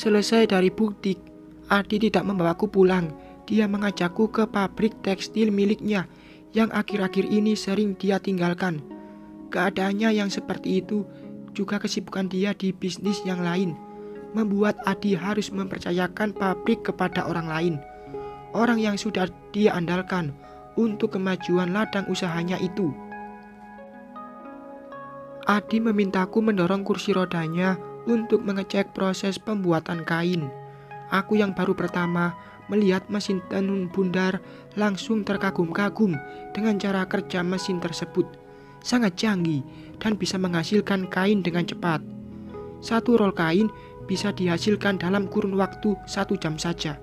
Selesai dari butik, Adi tidak membawaku pulang. Dia mengajakku ke pabrik tekstil miliknya yang akhir-akhir ini sering dia tinggalkan. Keadaannya yang seperti itu, juga kesibukan dia di bisnis yang lain, membuat Adi harus mempercayakan pabrik kepada orang lain. Orang yang sudah dia andalkan untuk kemajuan ladang usahanya itu. Adi memintaku mendorong kursi rodanya untuk mengecek proses pembuatan kain. Aku yang baru pertama melihat mesin tenun bundar langsung terkagum-kagum dengan cara kerja mesin tersebut. Sangat canggih dan bisa menghasilkan kain dengan cepat. Satu rol kain bisa dihasilkan dalam kurun waktu 1 jam saja.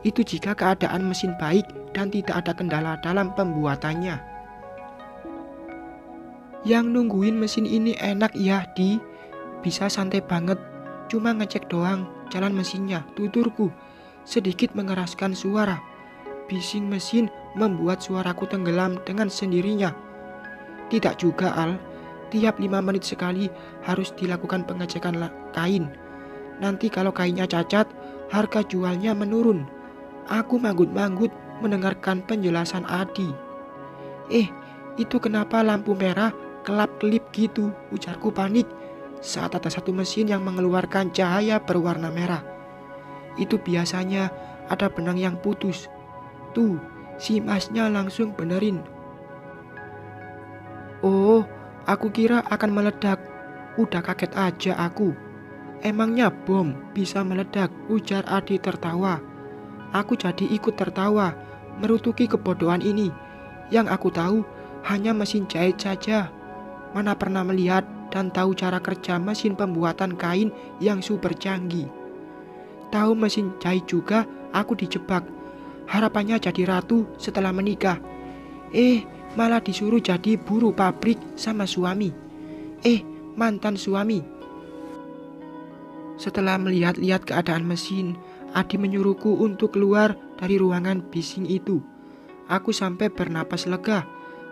Itu jika keadaan mesin baik dan tidak ada kendala dalam pembuatannya. Yang nungguin mesin ini enak ya, Di. Bisa santai banget, cuma ngecek doang jalan mesinnya, tuturku. Sedikit mengeraskan suara. Bising mesin membuat suaraku tenggelam dengan sendirinya. Tidak juga, Al. Tiap 5 menit sekali harus dilakukan pengecekan kain. Nanti kalau kainnya cacat, harga jualnya menurun. Aku manggut-manggut mendengarkan penjelasan Adi. Itu kenapa lampu merah kelap-kelip gitu, ujarku panik saat ada satu mesin yang mengeluarkan cahaya berwarna merah. Itu biasanya ada benang yang putus. Tuh, si masnya langsung benerin. Oh, aku kira akan meledak. Udah kaget aja aku. Emangnya bom bisa meledak, ujar Adi tertawa. Aku jadi ikut tertawa, merutuki kebodohan ini. Yang aku tahu hanya mesin jahit saja. Mana pernah melihat dan tahu cara kerja mesin pembuatan kain yang super canggih. Tahu mesin jahit juga aku dijebak. Harapannya jadi ratu setelah menikah. Malah disuruh jadi buruh pabrik sama suami. Mantan suami. Setelah melihat-lihat keadaan mesin, Adi menyuruhku untuk keluar dari ruangan bising itu. Aku sampai bernapas lega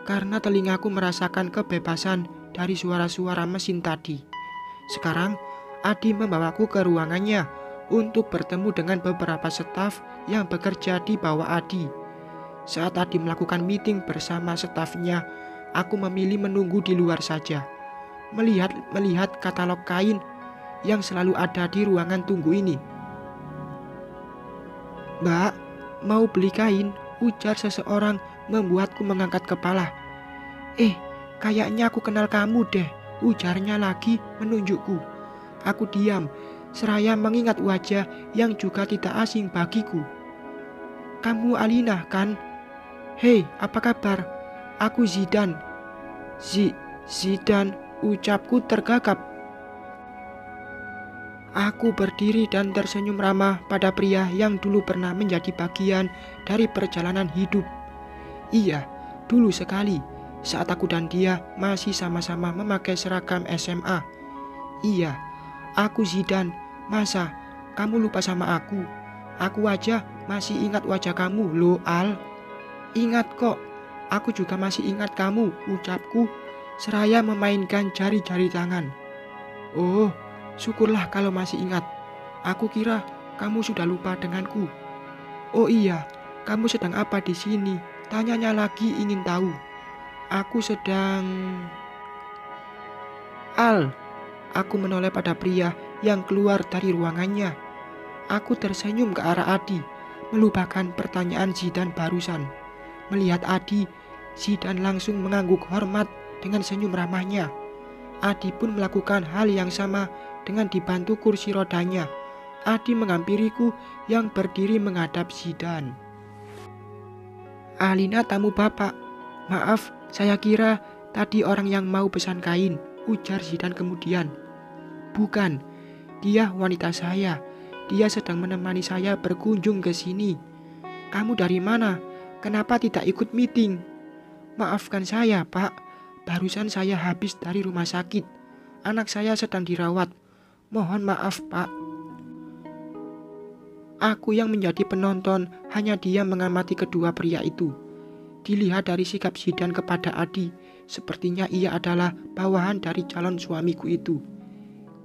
karena telingaku merasakan kebebasan dari suara-suara mesin tadi. Sekarang, Adi membawaku ke ruangannya untuk bertemu dengan beberapa staf yang bekerja di bawah Adi. Saat Adi melakukan meeting bersama stafnya, aku memilih menunggu di luar saja. Melihat katalog kain yang selalu ada di ruangan tunggu ini. "Mbak, mau beli kain?" ujar seseorang membuatku mengangkat kepala. Kayaknya aku kenal kamu deh, ujarnya lagi menunjukku. Aku diam, seraya mengingat wajah yang juga tidak asing bagiku. "Kamu Alina kan?" "Hei, apa kabar? Aku Zidan." Zidan, ucapku tergagap. Aku berdiri dan tersenyum ramah pada pria yang dulu pernah menjadi bagian dari perjalanan hidup. Iya, dulu sekali, saat aku dan dia masih sama-sama memakai seragam SMA. Iya, aku Zidan. Masa kamu lupa sama aku? Aku aja masih ingat wajah kamu loh, Al. "Ingat kok, aku juga masih ingat kamu," ucapku seraya memainkan jari-jari tangan. "Oh, syukurlah kalau masih ingat. Aku kira kamu sudah lupa denganku." "Oh iya, kamu sedang apa di sini?" tanyanya lagi ingin tahu. "Aku sedang..." "Al." Aku menoleh pada pria yang keluar dari ruangannya. Aku tersenyum ke arah Adi, melupakan pertanyaan Zidan barusan. Melihat Adi, Zidan langsung mengangguk hormat dengan senyum ramahnya. Adi pun melakukan hal yang sama dengan dibantu kursi rodanya. Adi menghampiriku yang berdiri menghadap Zidan. "Alina tamu bapak. Maaf, saya kira tadi orang yang mau pesan kain," ujar Zidan kemudian. "Bukan, dia wanita saya. Dia sedang menemani saya berkunjung ke sini." "Kamu dari mana? Kenapa tidak ikut meeting?" "Maafkan saya, Pak. Barusan saya habis dari rumah sakit. Anak saya sedang dirawat. Mohon maaf, Pak." Aku yang menjadi penonton hanya diam mengamati kedua pria itu. Dilihat dari sikap Zidan kepada Adi, sepertinya ia adalah bawahan dari calon suamiku itu.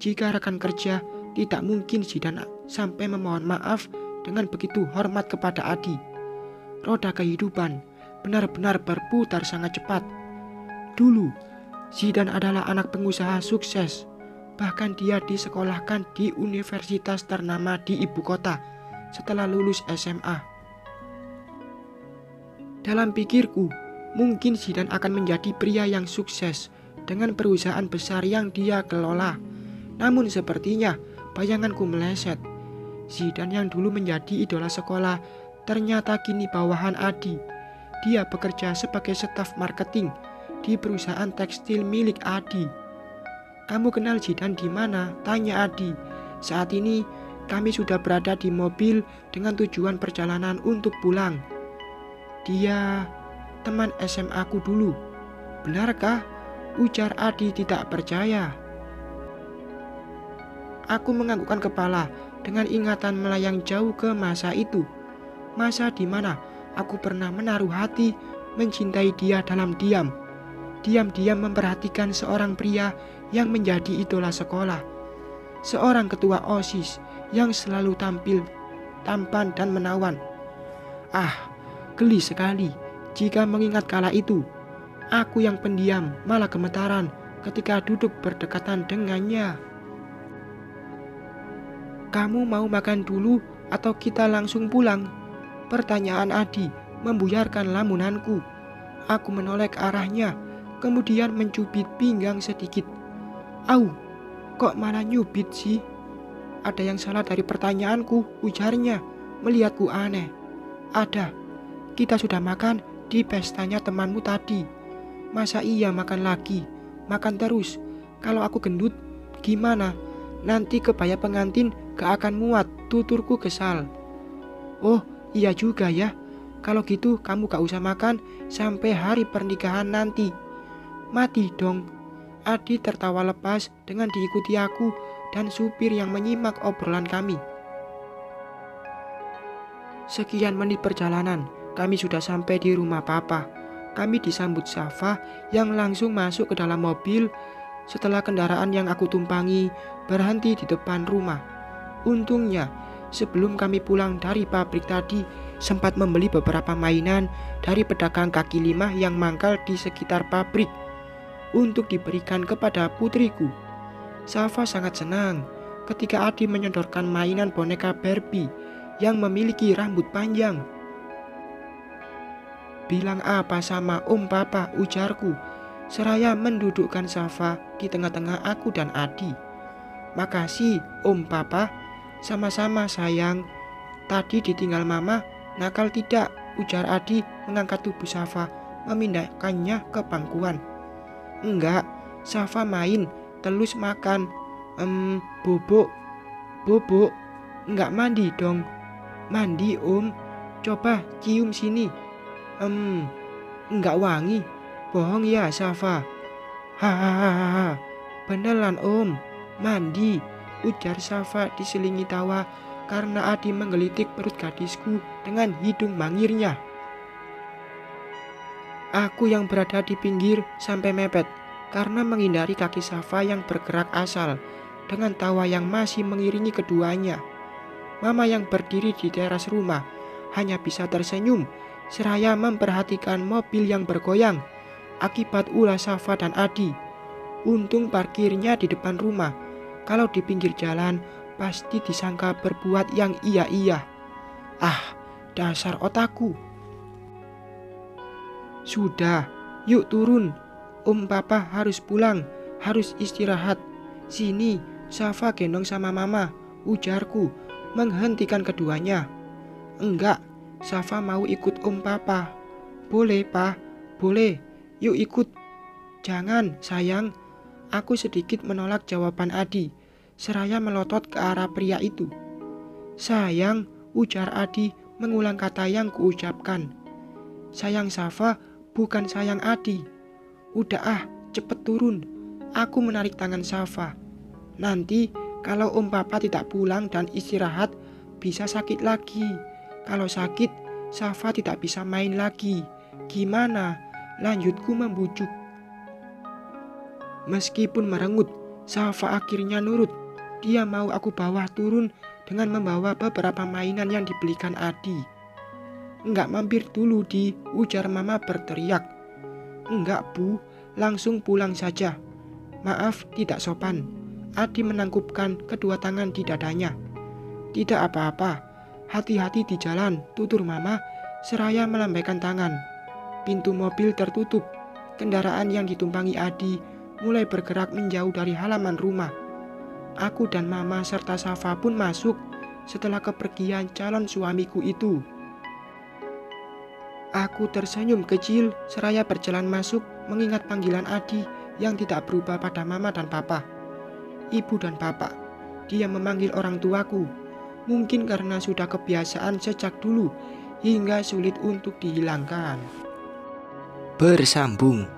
Jika rekan kerja, tidak mungkin Zidan sampai memohon maaf dengan begitu hormat kepada Adi. Roda kehidupan benar-benar berputar sangat cepat. Dulu, Zidan adalah anak pengusaha sukses. Bahkan dia disekolahkan di universitas ternama di ibu kota setelah lulus SMA. Dalam pikirku, mungkin Zidan akan menjadi pria yang sukses dengan perusahaan besar yang dia kelola. Namun sepertinya bayanganku meleset. Zidan yang dulu menjadi idola sekolah ternyata kini bawahan Adi. Dia bekerja sebagai staf marketing di perusahaan tekstil milik Adi. "Kamu kenal Zidan di mana?" tanya Adi. "Saat ini kami sudah berada di mobil dengan tujuan perjalanan untuk pulang. Dia teman SMA ku dulu." "Benarkah?" ujar Adi tidak percaya. Aku menganggukkan kepala dengan ingatan melayang jauh ke masa itu. Masa di mana aku pernah menaruh hati mencintai dia dalam diam. Diam-diam memperhatikan seorang pria yang menjadi idola sekolah. Seorang ketua OSIS yang selalu tampil tampan dan menawan. Geli sekali jika mengingat kala itu. Aku yang pendiam malah gemetaran ketika duduk berdekatan dengannya. "Kamu mau makan dulu atau kita langsung pulang?" pertanyaan Adi membuyarkan lamunanku. Aku menoleh ke arahnya, kemudian mencubit pinggang sedikit. "Au, kok malah nyubit sih?" "Ada yang salah dari pertanyaanku?" ujarnya, melihatku aneh. "Ada. Kita sudah makan di pestanya temanmu tadi. Masa iya makan lagi? Makan terus. Kalau aku gendut, gimana? Nanti kebaya pengantin gak akan muat," tuturku kesal. "Oh iya juga ya. Kalau gitu kamu gak usah makan sampai hari pernikahan nanti." "Mati dong." Adi tertawa lepas dengan diikuti aku dan supir yang menyimak obrolan kami. Sekian menit perjalanan, kami sudah sampai di rumah Papa. Kami disambut Safa yang langsung masuk ke dalam mobil setelah kendaraan yang aku tumpangi berhenti di depan rumah. Untungnya, sebelum kami pulang dari pabrik tadi, sempat membeli beberapa mainan dari pedagang kaki lima yang mangkal di sekitar pabrik untuk diberikan kepada putriku. Safa sangat senang ketika Adi menyodorkan mainan boneka Barbie yang memiliki rambut panjang. "Bilang apa sama Om Papa?" ujarku, seraya mendudukkan Safa di tengah-tengah aku dan Adi. "Makasih Om Papa." "Sama-sama sayang. Tadi ditinggal Mama, nakal tidak?" ujar Adi mengangkat tubuh Safa, memindahkannya ke pangkuan. "Enggak, Safa main, telus makan. Bobok." "Bobok? Enggak mandi dong." "Mandi Om, coba cium sini." Enggak wangi." "Bohong ya Safa." "Hahaha, beneran Om, mandi," ujar Safa diselingi tawa karena Adi menggelitik perut gadisku dengan hidung mangirnya. Aku yang berada di pinggir sampai mepet karena menghindari kaki Safa yang bergerak asal dengan tawa yang masih mengiringi keduanya. Mama yang berdiri di teras rumah hanya bisa tersenyum seraya memperhatikan mobil yang bergoyang akibat ulah Safa dan Adi. Untung parkirnya di depan rumah. Kalau di pinggir jalan pasti disangka berbuat yang iya-iya. Dasar otakku. "Sudah, yuk turun. Om Papa harus pulang, harus istirahat. Sini, Safa gendong sama Mama," ujarku menghentikan keduanya. "Enggak, Safa mau ikut Om Papa." "Boleh Pa, boleh, yuk ikut." "Jangan sayang." Aku sedikit menolak jawaban Adi, seraya melotot ke arah pria itu. "Sayang," ujar Adi mengulang kata yang kuucapkan. "Sayang Safa, bukan sayang Adi." "Udah cepet turun." Aku menarik tangan Safa. "Nanti kalau Om Papa tidak pulang dan istirahat, bisa sakit lagi. Kalau sakit, Safa tidak bisa main lagi. Gimana?" lanjutku membujuk. Meskipun merengut, Safa akhirnya nurut. Dia mau aku bawa turun dengan membawa beberapa mainan yang dibelikan Adi. "Enggak mampir dulu Di," ujar Mama berteriak. "Enggak Bu, langsung pulang saja." "Maaf, tidak sopan." Adi menangkupkan kedua tangan di dadanya. "Tidak apa-apa, hati-hati di jalan," tutur Mama seraya melambaikan tangan. Pintu mobil tertutup. Kendaraan yang ditumpangi Adi mulai bergerak menjauh dari halaman rumah. Aku dan Mama serta Safa pun masuk setelah kepergian calon suamiku itu. Aku tersenyum kecil seraya berjalan masuk mengingat panggilan Adi yang tidak berubah pada Mama dan Papa. Ibu dan Bapak. Dia memanggil orang tuaku. Mungkin karena sudah kebiasaan sejak dulu hingga sulit untuk dihilangkan. Bersambung.